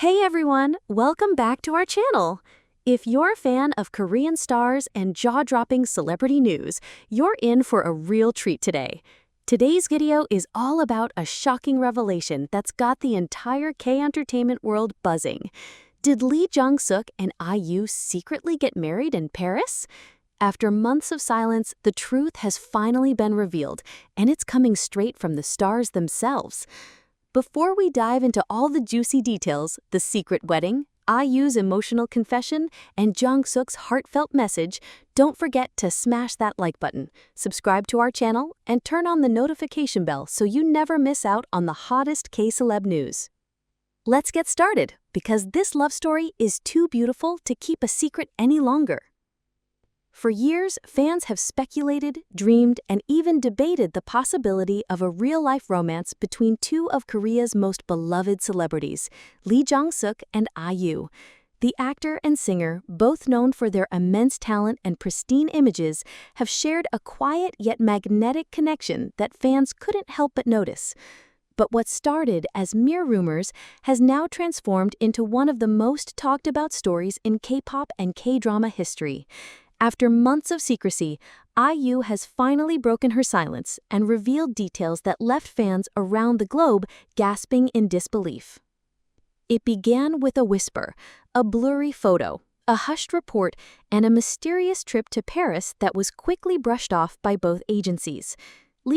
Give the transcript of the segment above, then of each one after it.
Hey everyone, welcome back to our channel. If you're a fan of Korean stars and jaw-dropping celebrity news, you're in for a real treat today. Today's video is all about a shocking revelation that's got the entire K-entertainment world buzzing. Did Jong Suk and IU secretly get married in Paris? After months of silence, the truth has finally been revealed, and it's coming straight from the stars themselves. Before we dive into all the juicy details, the secret wedding, IU's emotional confession, and Jong Suk's heartfelt message, don't forget to smash that like button, subscribe to our channel, and turn on the notification bell so you never miss out on the hottest K-celeb news. Let's get started, because this love story is too beautiful to keep a secret any longer. For years, fans have speculated, dreamed, and even debated the possibility of a real-life romance between two of Korea's most beloved celebrities, Jong Suk and IU. The actor and singer, both known for their immense talent and pristine images, have shared a quiet yet magnetic connection that fans couldn't help but notice. But what started as mere rumors has now transformed into one of the most talked-about stories in K-pop and K-drama history. After months of secrecy, IU has finally broken her silence and revealed details that left fans around the globe gasping in disbelief. It began with a whisper, a blurry photo, a hushed report, and a mysterious trip to Paris that was quickly brushed off by both agencies.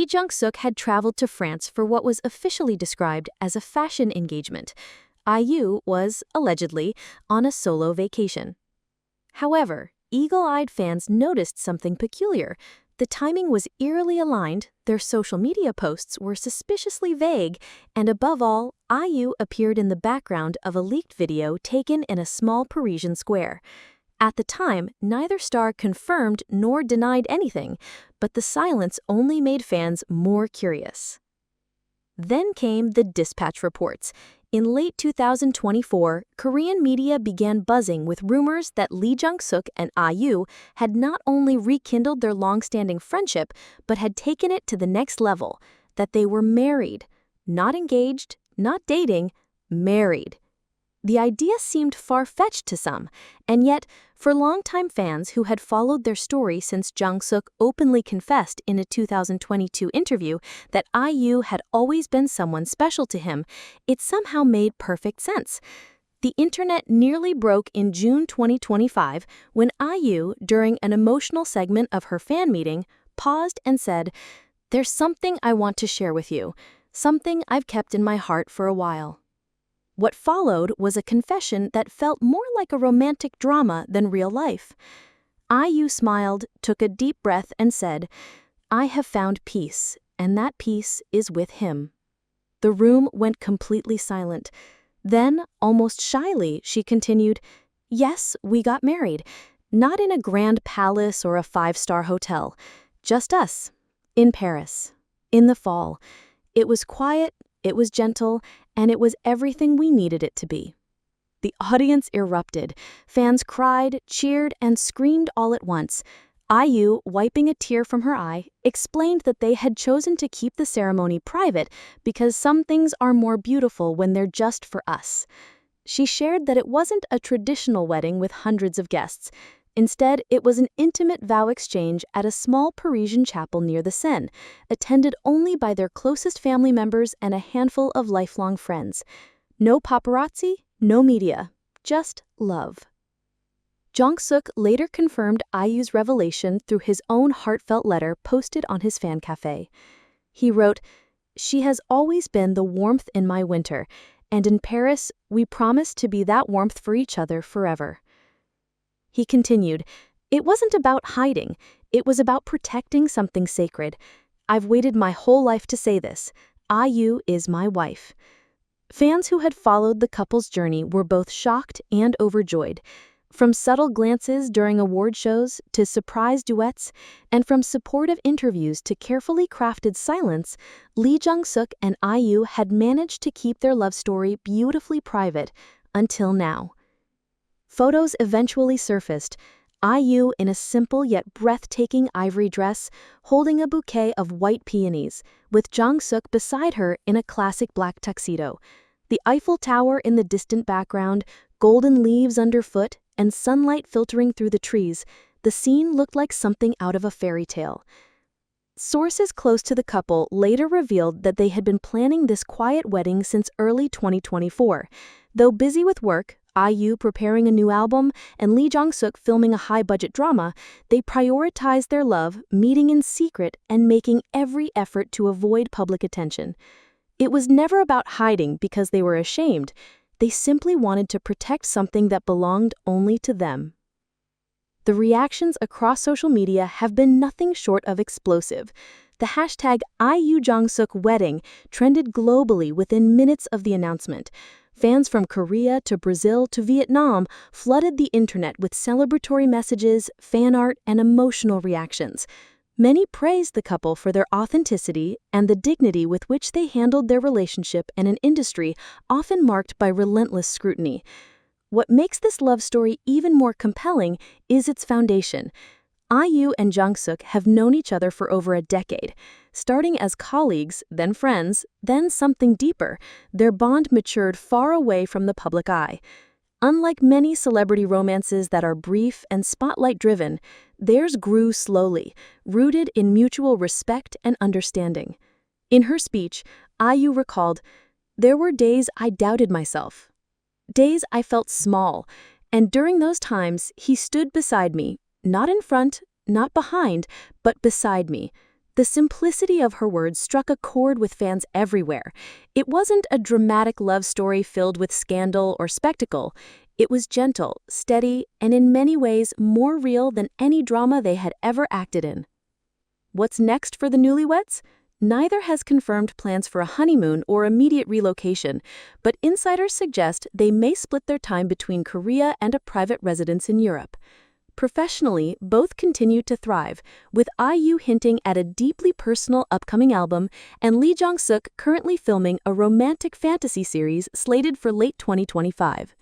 Jong Suk had traveled to France for what was officially described as a fashion engagement. IU was, allegedly, on a solo vacation. However, eagle-eyed fans noticed something peculiar. The timing was eerily aligned, their social media posts were suspiciously vague, and above all, IU appeared in the background of a leaked video taken in a small Parisian square. At the time, neither star confirmed nor denied anything, but the silence only made fans more curious. Then came the dispatch reports. In late 2024, Korean media began buzzing with rumors that Jong Suk and IU had not only rekindled their long-standing friendship, but had taken it to the next level, that they were married. Not engaged, not dating, married. The idea seemed far-fetched to some, and yet, for longtime fans who had followed their story since Jong Suk openly confessed in a 2022 interview that IU had always been someone special to him, it somehow made perfect sense. The internet nearly broke in June 2025 when IU, during an emotional segment of her fan meeting, paused and said, "There's something I want to share with you, something I've kept in my heart for a while." What followed was a confession that felt more like a romantic drama than real life. IU smiled, took a deep breath, and said, "I have found peace, and that peace is with him." The room went completely silent. Then, almost shyly, she continued, "Yes, we got married. Not in a grand palace or a five-star hotel. Just us. In Paris. In the fall. It was quiet, it was gentle, and it was everything we needed it to be." The audience erupted. Fans cried, cheered, and screamed all at once. IU, wiping a tear from her eye, explained that they had chosen to keep the ceremony private because some things are more beautiful when they're just for us. She shared that it wasn't a traditional wedding with hundreds of guests. Instead, it was an intimate vow exchange at a small Parisian chapel near the Seine, attended only by their closest family members and a handful of lifelong friends. No paparazzi, no media, just love. Jong Suk later confirmed IU's revelation through his own heartfelt letter posted on his fan cafe. He wrote, "She has always been the warmth in my winter, and in Paris, we promised to be that warmth for each other forever." He continued, "It wasn't about hiding, it was about protecting something sacred. I've waited my whole life to say this. IU is my wife." Fans who had followed the couple's journey were both shocked and overjoyed. From subtle glances during award shows to surprise duets, and from supportive interviews to carefully crafted silence, Jong Suk and IU had managed to keep their love story beautifully private until now. Photos eventually surfaced, IU in a simple yet breathtaking ivory dress, holding a bouquet of white peonies, with Jong Suk beside her in a classic black tuxedo. The Eiffel Tower in the distant background, golden leaves underfoot, and sunlight filtering through the trees, the scene looked like something out of a fairy tale. Sources close to the couple later revealed that they had been planning this quiet wedding since early 2024. Though busy with work, IU preparing a new album, and Jong Suk filming a high-budget drama, they prioritized their love, meeting in secret and making every effort to avoid public attention. It was never about hiding because they were ashamed. They simply wanted to protect something that belonged only to them. The reactions across social media have been nothing short of explosive. The hashtag #IUJongSukWedding trended globally within minutes of the announcement. Fans from Korea to Brazil to Vietnam flooded the internet with celebratory messages, fan art, and emotional reactions. Many praised the couple for their authenticity and the dignity with which they handled their relationship in an industry often marked by relentless scrutiny. What makes this love story even more compelling is its foundation. IU and Jong Suk have known each other for over a decade. Starting as colleagues, then friends, then something deeper, their bond matured far away from the public eye. Unlike many celebrity romances that are brief and spotlight-driven, theirs grew slowly, rooted in mutual respect and understanding. In her speech, IU recalled, "There were days I doubted myself. Days I felt small, and during those times he stood beside me, not in front, not behind, but beside me." The simplicity of her words struck a chord with fans everywhere. It wasn't a dramatic love story filled with scandal or spectacle. It was gentle, steady, and in many ways more real than any drama they had ever acted in. What's next for the newlyweds? Neither has confirmed plans for a honeymoon or immediate relocation, but insiders suggest they may split their time between Korea and a private residence in Europe. Professionally, both continue to thrive, with IU hinting at a deeply personal upcoming album and Jong Suk currently filming a romantic fantasy series slated for late 2025.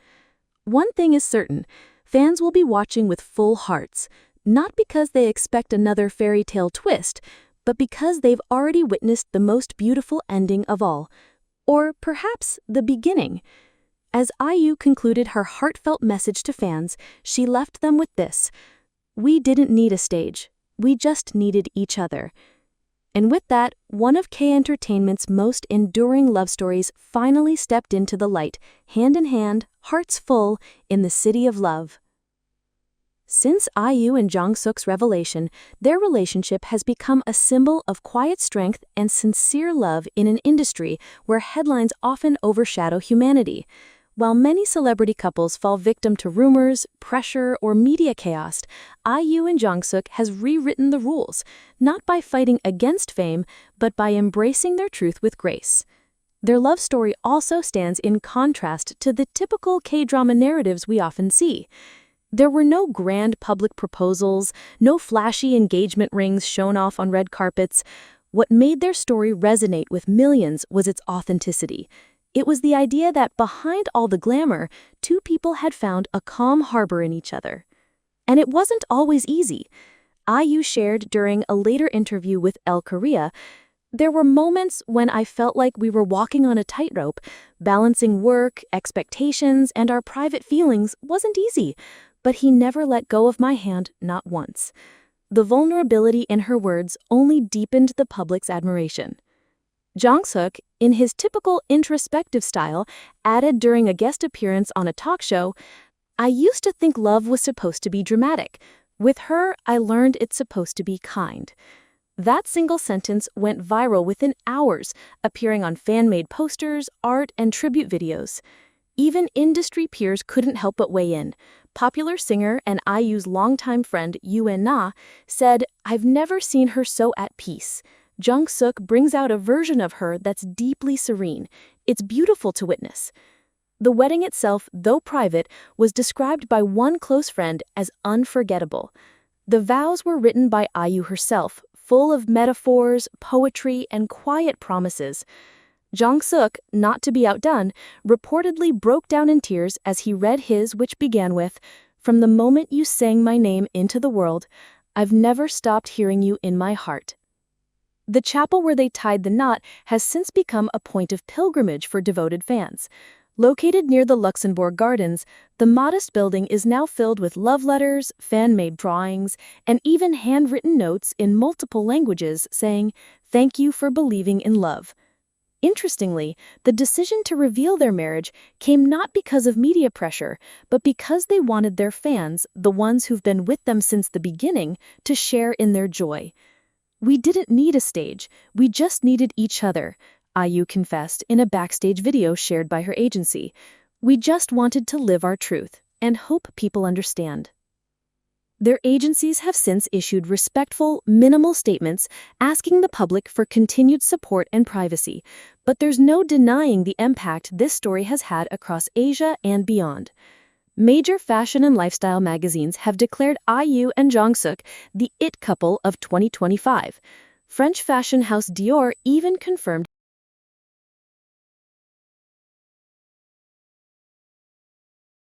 One thing is certain, fans will be watching with full hearts, not because they expect another fairy tale twist, but because they've already witnessed the most beautiful ending of all. Or perhaps the beginning. As IU concluded her heartfelt message to fans, she left them with this: "We didn't need a stage. We just needed each other." And with that, one of K Entertainment's most enduring love stories finally stepped into the light, hand in hand, hearts full, in the city of love. Since IU and Jong Suk's revelation, their relationship has become a symbol of quiet strength and sincere love in an industry where headlines often overshadow humanity. While many celebrity couples fall victim to rumors, pressure, or media chaos, IU and Jong Suk has rewritten the rules, not by fighting against fame, but by embracing their truth with grace. Their love story also stands in contrast to the typical K-drama narratives we often see. There were no grand public proposals, no flashy engagement rings shown off on red carpets. What made their story resonate with millions was its authenticity. It was the idea that behind all the glamour, two people had found a calm harbor in each other. And it wasn't always easy. IU shared during a later interview with Elle Korea, "There were moments when I felt like we were walking on a tightrope. Balancing work, expectations, and our private feelings wasn't easy. But he never let go of my hand, not once." The vulnerability in her words only deepened the public's admiration. Jong Suk, in his typical introspective style, added during a guest appearance on a talk show, "I used to think love was supposed to be dramatic. With her, I learned it's supposed to be kind." That single sentence went viral within hours, appearing on fan-made posters, art, and tribute videos. Even industry peers couldn't help but weigh in. Popular singer and IU's longtime friend Yuen Na said, "I've never seen her so at peace. Jong Suk brings out a version of her that's deeply serene. It's beautiful to witness." The wedding itself, though private, was described by one close friend as unforgettable. The vows were written by IU herself, full of metaphors, poetry, and quiet promises. Jong Suk, not to be outdone, reportedly broke down in tears as he read his, which began with, "From the moment you sang my name into the world, I've never stopped hearing you in my heart." The chapel where they tied the knot has since become a point of pilgrimage for devoted fans. Located near the Luxembourg Gardens, the modest building is now filled with love letters, fan-made drawings, and even handwritten notes in multiple languages saying, "Thank you for believing in love." Interestingly, the decision to reveal their marriage came not because of media pressure, but because they wanted their fans, the ones who've been with them since the beginning, to share in their joy. "We didn't need a stage, we just needed each other," IU confessed in a backstage video shared by her agency. "We just wanted to live our truth and hope people understand." Their agencies have since issued respectful, minimal statements asking the public for continued support and privacy, but there's no denying the impact this story has had across Asia and beyond. Major fashion and lifestyle magazines have declared IU and Jong Suk the it couple of 2025. French fashion house Dior even confirmed